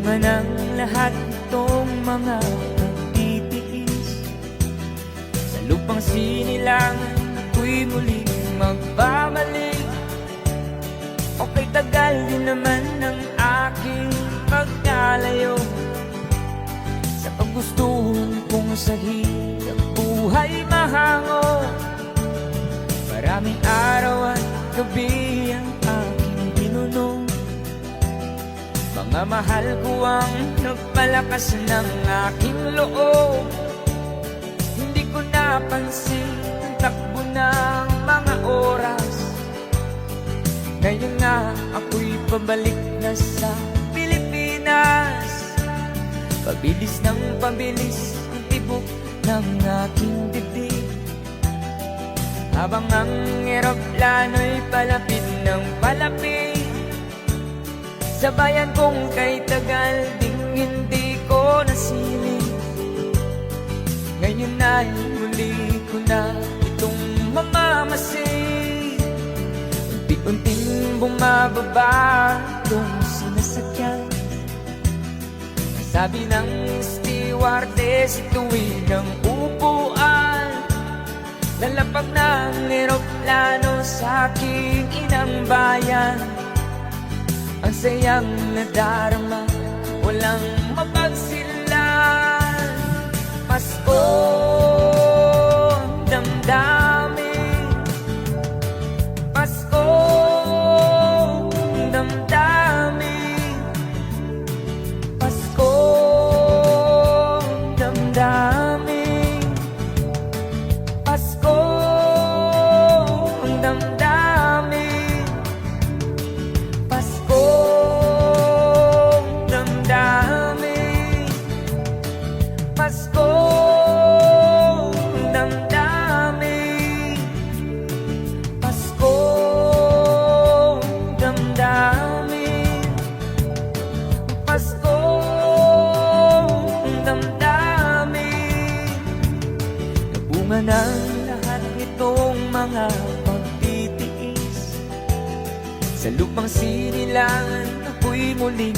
Bunga ng lahat itong mga pagtitiis. Sa lupang sinilangan ako'y muling magbabalik. Okay, tagal din naman ng aking pagkalayo sa paggustuhan kong sa hirap buhay mahango. Maraming araw at gabi ang aking tinunong. Mga mahal ko ang nagpalakas ng aking loob. Hindi ko napansin ang takbo ng mga oras. Ngayon nga ako'y pabalik na sa Pilipinas. Pabilis ng pabilis ang tibok ng aking dibdib, habang ang eroplano'y palapit ng palapit sa bayan kong kay tagal ding hindi ko nasilip. Ngayon ay muli ko na itong mamamasid. Unti-unting bumababa itong sinasakyan. Sabi ng stewardess, tuwid ang upuan. Lalapag ng eroplano sa aking inang bayan. Ang sayang nadarama, walang mapagsilan. Pasko ang damdamin, Pasko ang damdamin, Pasko ang damdamin, Pasko ang damdamin, Pasko ang damdamin, Pasko ang damdamin, Pasko ang damdamin, Pasko ang damdamin. Nabunga ng lahat nitong mga pagtitiis. Sa lupang sinilangan ako'y muling